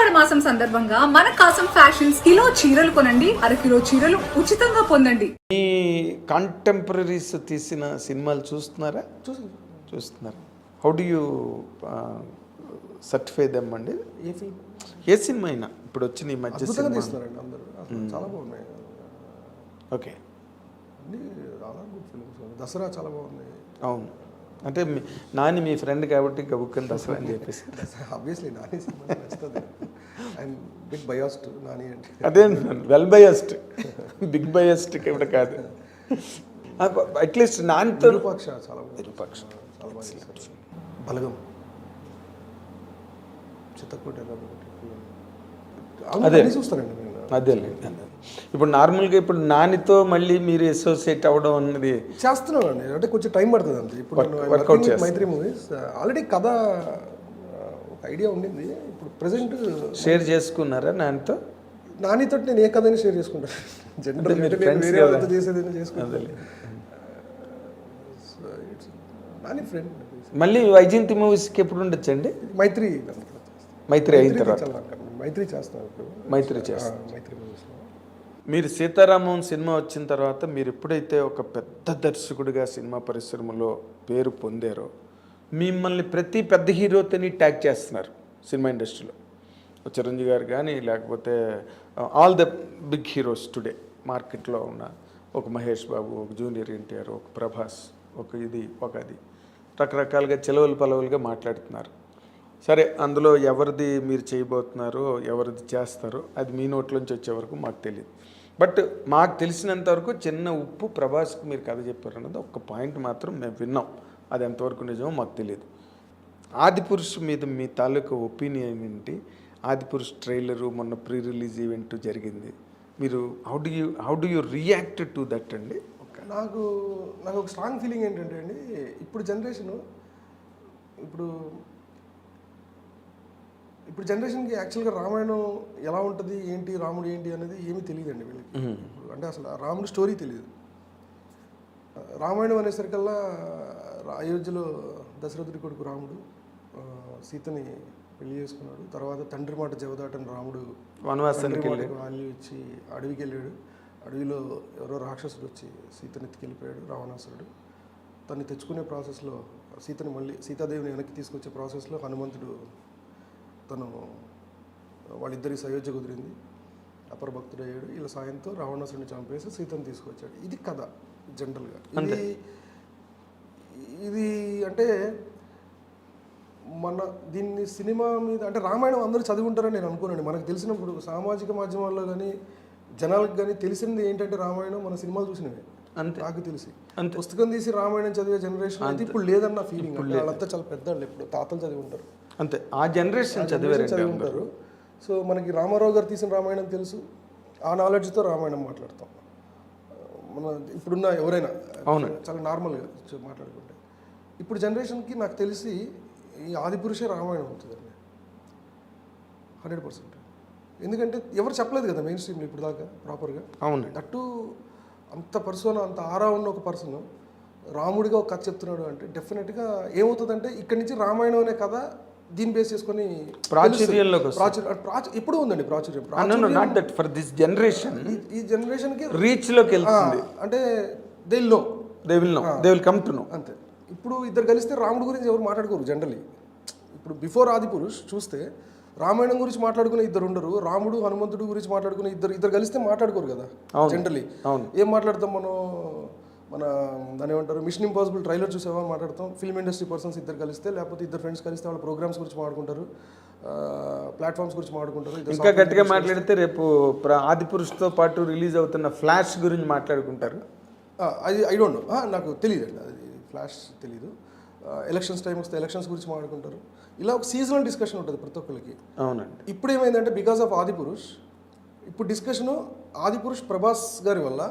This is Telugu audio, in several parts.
ఆషాఢ మాసం సందర్భంగా మన కాసం ఫ్యాషన్స్ కిలో చీరలు కొనండి, అరకిలో చీరలు ఉచితంగా పొందండి. ఈ కాంటెంపరీస్ తీసిన సినిమాలు చూస్తున్నారా? చూస్తున్నారు. How do you certify them అండి? ఏ సినిమా అయినా ఇప్పుడు వచ్చిన ఈ మధ్య తీస్తున్నారండి అందరూ, చాలా బాగున్నాయి. ఓకే, దసరా చాలా బాగుంది. అవును, అంటే నాని మీ ఫ్రెండ్ కాబట్టి గబుక్కని దసరా అని చెప్పేసి. ఆబ్వియస్లీ నాని సినిమా నచ్చుతుంది. అండ్ బిగ్ బయాస్డ్ నాని అంటే అదే వెల్ బయాస్డ్, బిగ్ బయాస్డ్ కూడా కాదు. అట్లీస్ట్ నానితో విరూపాక్ష చాలా విరూపాక్ష చాలా బాగా చేశారు. బలగం, చిత్తకోట అదే చూస్తానండి నేను. అదేలేండి. ఇప్పుడు నార్మల్గా ఇప్పుడు నానితో మళ్ళీ మీరు అసోసియేట్ అవ్వడం అన్నది చేస్తున్నానండి, అంటే కొంచెం టైం పడుతుంది అంతే. ఇప్పుడు మైత్రి మూవీస్ ఆల్రెడీ కథ ఒక ఐడియా ఉండింది. ఇప్పుడు ప్రెసెంట్ షేర్ చేసుకున్నారా నానితో? నానితో నేను ఏ కథని షేర్ చేసుకుంటాను. జనరల్ చేసేది చేసుకుంటాను. నాని ఫ్రెండ్. మళ్ళీ వైజయంతి మూవీస్కి ఎప్పుడు ఉండొచ్చండి? మైత్రి అయిన తర్వాత మైత్రి చేస్తాను ఇప్పుడు. మైత్రి చేస్తాను. మైత్రి మూవీస్లో మీరు సీతారామం సినిమా వచ్చిన తర్వాత మీరు ఎప్పుడైతే ఒక పెద్ద దర్శకుడిగా సినిమా పరిశ్రమలో పేరు పొందారో, మిమ్మల్ని ప్రతి పెద్ద హీరోతోని ట్యాగ్ చేస్తున్నారు సినిమా ఇండస్ట్రీలో. చిరంజీవి గారు కానీ, లేకపోతే all the big heroes today మార్కెట్లో ఉన్న ఒక మహేష్ బాబు, ఒక జూనియర్ ఎన్టీఆర్, ఒక ప్రభాస్, ఒక అది రకరకాలుగా చెలవలు పలవలుగా మాట్లాడుతున్నారు. సరే, అందులో ఎవరిది మీరు చేయబోతున్నారో, ఎవరిది చేస్తారో అది మీ నోట్లోంచి వచ్చే వరకు మాకు తెలియదు. బట్ మాకు తెలిసినంత వరకు చిన్న ఉప్పు ప్రభాస్కి మీరు కథ చెప్పారు అన్నది ఒక్క పాయింట్ మాత్రం మేము విన్నాం. అది ఎంతవరకు నిజమో మాకు తెలియదు. ఆదిపురుష్ మీద మీ తాలూకా ఒపీనియన్ ఏంటి? ఆదిపురుష్ ట్రైలరు మొన్న ప్రీ రిలీజ్ ఈవెంట్ జరిగింది. మీరు how do you react to that అండి? నాకు ఒక స్ట్రాంగ్ ఫీలింగ్ ఏంటంటే అండి, ఇప్పుడు జనరేషన్కి యాక్చువల్గా రామాయణం ఎలా ఉంటుంది, ఏంటి, రాముడు ఏంటి అనేది ఏమీ తెలియదండి వీళ్ళకి. అంటే అసలు రాముడు స్టోరీ తెలియదు. రామాయణం అనేసరికల్లా అయోధ్యలో దశరథుడి కొడుకు రాముడు సీతని పెళ్లి చేసుకున్నాడు. తర్వాత తండ్రి మాట జవదాటని రాముడు వనవాసానికి వాల్యూ ఇచ్చి అడవికి వెళ్ళాడు. అడవిలో ఎవరో రాక్షసుడు వచ్చి సీతని ఎత్తుకెళ్ళిపోయాడు, రావణాసురుడు. తను తెచ్చుకునే ప్రాసెస్లో సీతాదేవిని వెనక్కి తీసుకొచ్చే ప్రాసెస్లో హనుమంతుడు వాళ్ళిద్దరి అయోధ్య కుదిరింది, అపరభక్తుడు అయ్యాడు. వీళ్ళ సాయంతో రావణాసురుడిని చంపేసి సీతను తీసుకొచ్చాడు. ఇది కథ జనరల్గా. ఇది అంటే దీన్ని సినిమా మీద అంటే రామాయణం అందరూ చదివి ఉంటారని నేను అనుకున్నాను. మనకు తెలిసినప్పుడు సామాజిక మాధ్యమాల్లో కానీ జనాలకు కానీ తెలిసింది ఏంటంటే రామాయణం మన సినిమాలు చూసినవి. నాకు తెలిసి పుస్తకం తీసి రామాయణం చదివే జనరేషన్ అయితే ఇప్పుడు లేదన్న ఫీలింగ్. వాళ్ళంతా చాలా పెద్దవాళ్ళు, ఇప్పుడు తాతలు చదివి ఉంటారు అంతే. ఆ జనరేషన్ చదివి ఉంటారు. సో మనకి రామారావు గారు తీసిన రామాయణం తెలుసు. ఆ నాలెడ్జ్తో రామాయణం మాట్లాడతాం. మన ఇప్పుడున్న ఎవరైనా చాలా నార్మల్గా మాట్లాడుకుంటే. ఇప్పుడు జనరేషన్కి నాకు తెలిసి ఈ ఆదిపురుషే రామాయణం అవుతుందండి 100%. ఎందుకంటే ఎవరు చెప్పలేదు కదా మెయిన్ స్ట్రీమ్లో ఇప్పుడు దాకా ప్రాపర్గా. అవును. అటు అంత అంత ఆరా ఉన్న ఒక పర్సన్ రాముడిగా ఒక కథ చెప్తున్నాడు అంటే డెఫినెట్గా ఏమవుతుందంటే ఇక్కడి నుంచి రామాయణం అనే కథ దీన్ని బేస్ చేసుకొని ఇప్పుడు ఉందండి ప్రాచుర్యం. ఈ జనరేషన్కి రీచ్లోకి వెళ్తుంది. అంటే they will come to know అంతే. ఇప్పుడు ఇద్దరు కలిస్తే రాముడి గురించి ఎవరు మాట్లాడుకోరు జనరలీ. ఇప్పుడు బిఫోర్ ఆదిపురుష్ చూస్తే రామాయణం గురించి మాట్లాడుకునే ఇద్దరు ఉండరు, రాముడు హనుమంతుడు గురించి మాట్లాడుకునే ఇద్దరు కలిస్తే మాట్లాడుకోరు కదా జనరలీ. ఏం మాట్లాడతాం మన దాని ఏమంటారు, మిషన్ ఇంపాసిబుల్ ట్రైలర్ చూసేవా మాట్లాడతాం. ఫిల్మ్ ఇండస్ట్రీ పర్సన్స్ ఇద్దరు కలిస్తే, లేకపోతే ఇద్దరు ఫ్రెండ్స్ కలిస్తే వాళ్ళ ప్రోగ్రామ్స్ గురించి మాట్లాడుకుంటారు, ప్లాట్ఫామ్స్ గురించి మాట్లాడుకుంటారు. ఇంకా గట్టిగా మాట్లాడితే రేపు ఆదిపురుష్తో పాటు రిలీజ్ అవుతున్న ఫ్లాష్ గురించి మాట్లాడుకుంటారు. అది ఐ డోంట్ నో, నాకు తెలియదు అండి, అది ఫ్లాష్ తెలీదు. ఎలక్షన్స్ టైం వస్తే ఎలక్షన్స్ గురించి మాట్లాడుకుంటారు. ఇలా ఒక సీజనల్ డిస్కషన్ ఉంటుంది ప్రతి ఒక్కరికి. అవునండి. ఇప్పుడు ఏమైందంటే బికాస్ ఆఫ్ ఆదిపురుష్, ఇప్పుడు డిస్కషను ఆదిపురుష్ ప్రభాస్ గారి వల్ల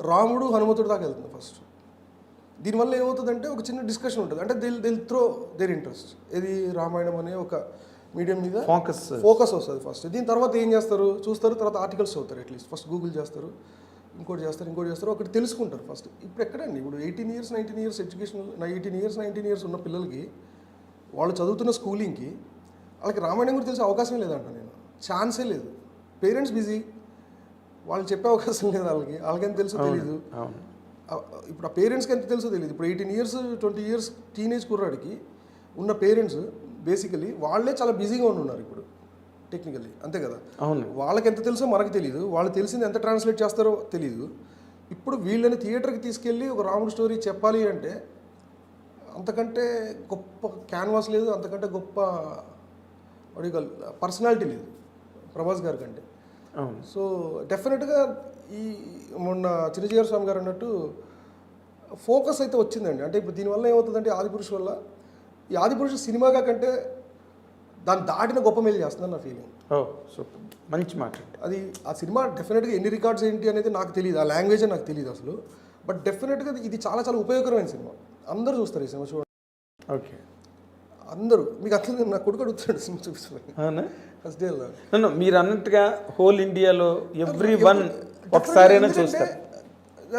రాముడు హనుమంతుడు దాకా వెళ్తుంది ఫస్ట్. దీనివల్ల ఏమవుతుందంటే ఒక చిన్న డిస్కషన్ ఉంటుంది. అంటే దిల్ త్రో దేర్ ఇంట్రెస్ట్. ఇది రామాయణం అనే ఒక మీడియం మీద ఫోకస్ వస్తుంది ఫస్ట్. దీని తర్వాత ఏం చూస్తారు, తర్వాత ఆర్టికల్స్ చదువుతారు. అట్లీస్ట్ ఫస్ట్ గూగుల్ చేస్తారు, ఇంకోటి చేస్తారు, ఒకటి తెలుసుకుంటారు ఫస్ట్. ఇప్పుడు ఎక్కడండి, ఇప్పుడు 18 years 19 years ఎడ్యుకేషన్, 19 years ఉన్న పిల్లలకి వాళ్ళు చదువుతున్న స్కూలింగ్కి వాళ్ళకి రామాయణం గురించి తెలిసే అవకాశమే లేదంట నేను. ఛాన్సే లేదు. పేరెంట్స్ బిజీ, వాళ్ళు చెప్పే అవకాశం లేదు. వాళ్ళకి ఎంత తెలుసో తెలియదు. అవును. ఇప్పుడు ఆ పేరెంట్స్కి ఎంత తెలుసో తెలియదు. ఇప్పుడు 18 years 20 years టీనేజ్ కుర్రాడికి ఉన్న పేరెంట్స్ బేసికలీ వాళ్ళే చాలా బిజీగా ఉన్నారు ఇప్పుడు టెక్నికల్లీ, అంతే కదా. అవును. వాళ్ళకి ఎంత తెలుసో మనకు తెలియదు, వాళ్ళు తెలిసింది ఎంత ట్రాన్స్లేట్ చేస్తారో తెలియదు. ఇప్పుడు వీళ్ళని థియేటర్కి తీసుకెళ్ళి ఒక రాముడు స్టోరీ చెప్పాలి అంటే అంతకంటే గొప్ప క్యాన్వాస్ లేదు, అంతకంటే గొప్ప పర్సనాలిటీ లేదు ప్రభాస్ గారి కంటే. అవును. సో డెఫినెట్గా ఈ మొన్న చిరంజీవి స్వామి గారు అన్నట్టు ఫోకస్ అయితే వచ్చిందండి. అంటే ఇప్పుడు దీనివల్ల ఏమవుతుందంటే ఆదిపురుష్ వల్ల ఈ ఆదిపురుష్ సినిమాగా కంటే దాన్ని దాటిన గొప్ప మేలు చేస్తుందని నా ఫీలింగ్. ఓ సూపర్, మంచి మాట. అది ఆ సినిమా డెఫినెట్గా ఎన్ని రికార్డ్స్ ఏంటి అనేది నాకు తెలియదు, ఆ లాంగ్వేజ్ నాకు తెలియదు అసలు. బట్ డెఫినెట్గా ఇది చాలా చాలా ఉపయోగకరమైన సినిమా. అందరూ చూస్తారు ఈ సినిమా, చూడండి. ఓకే, అందరూ. మీకు అట్లా నా కొడుకు అడుగుతాడు సినిమా చూపిస్తాను అవునా? First day. మీరు అన్నట్టుగా హోల్ ఇండియాలో ఎవ్రీ వన్ ఒకసారైనా చూస్తారు.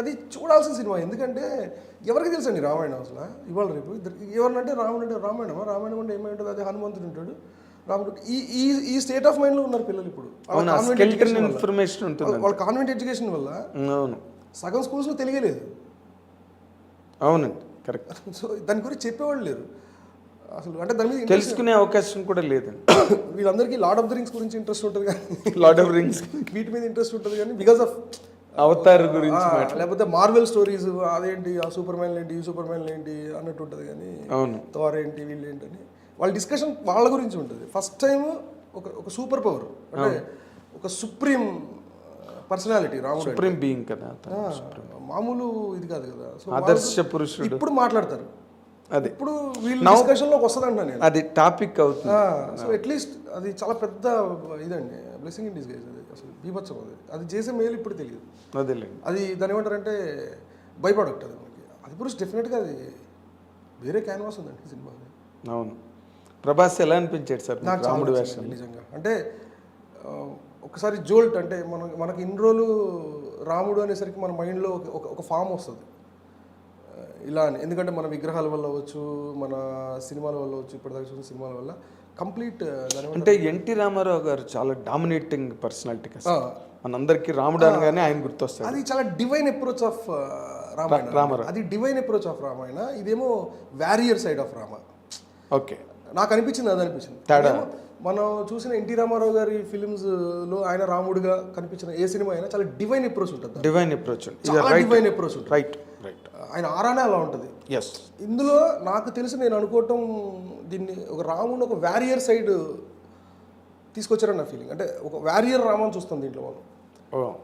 అది చూడాల్సిన సినిమా. ఎందుకంటే ఎవరికి తెలుసండి రామాయణం అసలు ఇవాళ రేపు ఎవరినంటే రాముడు అంటే రామాయణం అంటే ఏమై ఉంటుంది, అది హనుమంతుడు ఉంటాడు, రాముడు. ఈ స్టేట్ ఆఫ్ మైండ్లో ఉన్నారు పిల్లలు ఇప్పుడు. ఇన్ఫర్మేషన్ ఉంటుంది వాళ్ళ కాన్వెంట్ ఎడ్యుకేషన్ వల్ల. అవును, సగం స్కూల్స్లో తెలియలేదు. అవునండి, కరెక్ట్. సో దాని గురించి చెప్పేవాళ్ళు లేరు అసలు. అంటే దాని మీద తెలుసుకునే అవకాశం కూడా లేదండి. వీళ్ళందరికీ లార్డ్ ఆఫ్ ద రింగ్స్ గురించి ఇంట్రెస్ట్ ఉంటుంది కానీ లార్డ్ ఆఫ్ రింగ్స్ వీటి మీద ఇంట్రెస్ట్ ఉంటుంది కానీ బికాస్ ఆఫ్ అవతార్ గురించి లేకపోతే మార్వెల్ స్టోరీస్ అదేంటి, ఆ సూపర్ మ్యాన్ ఏంటి, ఈ సూపర్ మ్యాన్ ఏంటి అన్నట్టు ఉంటుంది కానీ అవును థార్ ఏంటి వీళ్ళు ఏంటి అని వాళ్ళ డిస్కషన్ వాళ్ళ గురించి ఉంటుంది. ఫస్ట్ టైం ఒక సూపర్ పవర్ అంటే ఒక సుప్రీం పర్సనాలిటీ రాముడు, సుప్రీం బీయింగ్ కదా, మామూలు ఇది కాదు కదా. సో ఆదర్శ పురుషుడు ఇప్పుడు మాట్లాడతారు. అది ఇప్పుడు వీళ్ళు డిస్కషన్లోకి వస్తుందంట నేను, అది టాపిక్ అవుతుంది. సో అట్లీస్ట్ అది చాలా పెద్ద ఇదండి, బ్లెస్సింగ్ ఇన్ డిస్గైజ్. అది అసలు బీభత్సం. అది చేసే మేలు ఇప్పుడు తెలియదు. అదేలేండి, అది దాని ఏమంటారంటే బై ప్రోడక్ట్. అది మనకి అది పురుష్ డెఫినెట్గా అది వేరే క్యాన్వాస్ ఉందండి సినిమా. అవును. ప్రభాస్ ఎలా అనిపించాడు సార్ నాకు రాముడు చాలా వేషం? నిజంగా అంటే ఒకసారి జోల్ట్ అంటే మనకి ఇన్ని రోజులు రాముడు అనేసరికి మన మైండ్లో ఒక ఫామ్ వస్తుంది ఇలా అని. ఎందుకంటే మన విగ్రహాల వల్ల అవ్వచ్చు, మన సినిమాల వల్ల అవ్వచ్చు, ఇప్పటిదాకా చూసిన సినిమాల వల్ల కంప్లీట్. అంటే ఎన్టీ రామారావు గారు చాలా డామినేటింగ్ పర్సనాలిటీ కదా, మనందరికీ రాముడు అనగానే ఆయన గుర్తొస్తారు. అది చాలా డివైన్ అప్రోచ్ ఆఫ్ రామాయణ. అది డివైన్ అప్రోచ్ ఆఫ్ రామాయణ, ఇదేమో warrior side of Rama. Okay, నాకు అనిపించింది, అది అనిపించింది తేడా. మనం చూసిన ఎన్టీ రామారావు గారి ఫిలిమ్స్లో ఆయన రాముడుగా కనిపించిన ఏ సినిమా అయినా చాలా డివైన్ అప్రోచ్ ఉంటుంది. డివైన్ అప్రోచ్, డివైన్ అప్రోచ్ ఉంటుంది. Right right. ఆయన ఆరానే అలా ఉంటుంది. ఎస్. ఇందులో నాకు తెలిసి నేను అనుకోవటం దీన్ని ఒక రాముడు ఒక వారియర్ సైడ్ తీసుకొచ్చారని నా ఫీలింగ్. అంటే ఒక వారియర్ రామని చూస్తాం దీంట్లో మనం,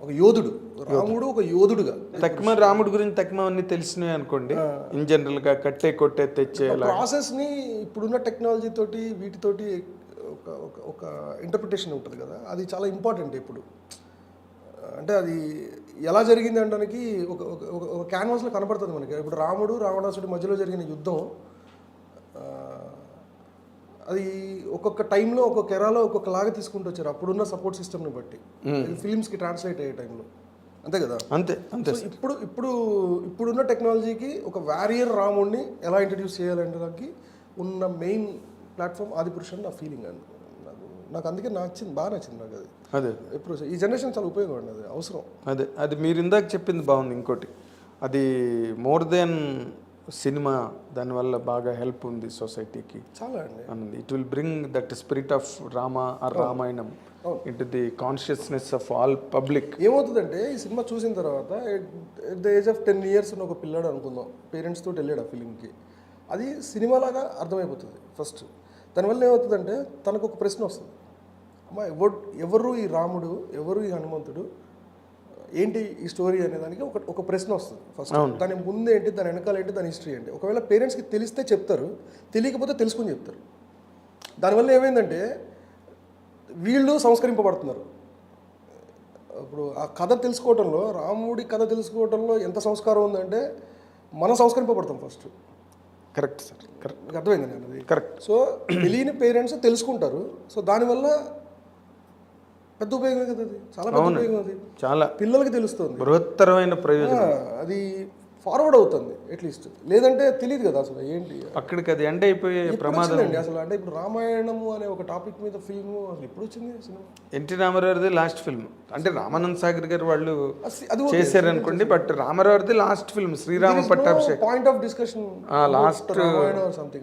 ఒక యోధుడు. రాముడు ఒక యోధుడుగా. తక్కువ రాముడు గురించి తక్కువ అన్ని తెలిసినవి అనుకోండి. ఇన్ జనరల్ గా కట్టే కొట్టే తెచ్చే ప్రాసెస్ ని ఇప్పుడున్న టెక్నాలజీ తోటి వీటితోటి ఒక ఇంటర్ప్రిటేషన్ ఉంటుంది కదా, అది చాలా ఇంపార్టెంట్ ఇప్పుడు. అంటే అది ఎలా జరిగింది అనడానికి ఒక క్యాన్వాస్లో కనపడుతుంది మనకి. ఇప్పుడు రాముడు రావణాసుడి మధ్యలో జరిగిన యుద్ధం, అది ఒక్కొక్క టైంలో ఒక్కొక్క ఎరాలో ఒక్కొక్కలాగా తీసుకుంటూ వచ్చారు అప్పుడున్న సపోర్ట్ సిస్టమ్ని బట్టి, ఫిలిమ్స్కి ట్రాన్స్లేట్ అయ్యే టైంలో, అంతే కదా. అంతే అంతే. ఇప్పుడున్న టెక్నాలజీకి ఒక వారియర్ రాముడిని ఎలా ఇంట్రడ్యూస్ చేయాలంటే దానికి ఉన్న మెయిన్ ప్లాట్ఫామ్ ఆదిపురుష్ అని నా ఫీలింగ్. అండి నాకు అందుకే నచ్చింది, బాగా నచ్చింది నాకు. అది అదే ఎప్పుడు ఈ జనరేషన్ చాలా ఉపయోగం అండి, అది అవసరం. అది మీరు ఇందాక చెప్పింది బాగుంది. ఇంకోటి, అది మోర్ దెన్ సినిమా, దానివల్ల బాగా హెల్ప్ ఉంది సొసైటీకి చాలా అండి అన్నది. It will bring that spirit of Rama or Ramayanam into the consciousness of all public. ఏమవుతుందంటే ఈ సినిమా చూసిన తర్వాత at the age of 10 years ఉన్న ఒక పిల్లాడు అనుకుందాం, పేరెంట్స్ తోటి వెళ్ళాడు ఆ ఫిలింకి, అది సినిమాలాగా అర్థమైపోతుంది ఫస్ట్. దానివల్ల ఏమవుతుందంటే తనకు ఒక ప్రశ్న వస్తుంది, అమ్మ ఎవరు ఈ రాముడు, ఎవరు ఈ హనుమంతుడు, ఏంటి ఈ స్టోరీ అనే దానికి ఒక ప్రశ్న వస్తుంది ఫస్ట్. దాని ముందు ఏంటి, దాని వెనకాల ఏంటి, దాని హిస్టరీ ఏంటి. ఒకవేళ పేరెంట్స్కి తెలిస్తే చెప్తారు, తెలియకపోతే తెలుసుకుని చెప్తారు. దానివల్ల ఏమైందంటే వీళ్ళు సంస్కరింపబడుతున్నారు. ఇప్పుడు ఆ కథ తెలుసుకోవడంలో, రాముడి కథ తెలుసుకోవడంలో ఎంత సంస్కారం ఉందంటే మనం సంస్కరింపబడతాం ఫస్ట్. Correct sir, correct. మీకు అర్థమైందండి అన్నది. కరెక్ట్. సో తెలియని పేరెంట్స్ తెలుసుకుంటారు. సో దానివల్ల పెద్ద ఉపయోగమే కదా, అది చాలా పెద్ద ఉపయోగం. అది చాలా పిల్లలకి తెలుస్తుంది, బృహత్తరమైన ప్రయోజనం. అది ఫార్వర్డ్ అవుతుంది అట్లీస్ట్, లేదంటే తెలియదు కదా అసలు ఏంటి. అక్కడికి అది ఎండ్ అయిపోయే ఎప్పుడు ప్రమాదం. వచ్చిందండి అసలు, అంటే ఇప్పుడు రామాయణము అనే ఒక టాపిక్ మీద ఫిల్మ్ అసలు ఎప్పుడు వచ్చింది సినిమా? ఎన్టీ రామారావుది లాస్ట్ ఫిల్మ్, అంటే రామానంద్ సాగర్ గారు వాళ్ళు అది ఓకే, చేశారు అనుకోండి, బట్ రామారావుది last film Srirama Pattabhishek point of discussion last Ramayanam something.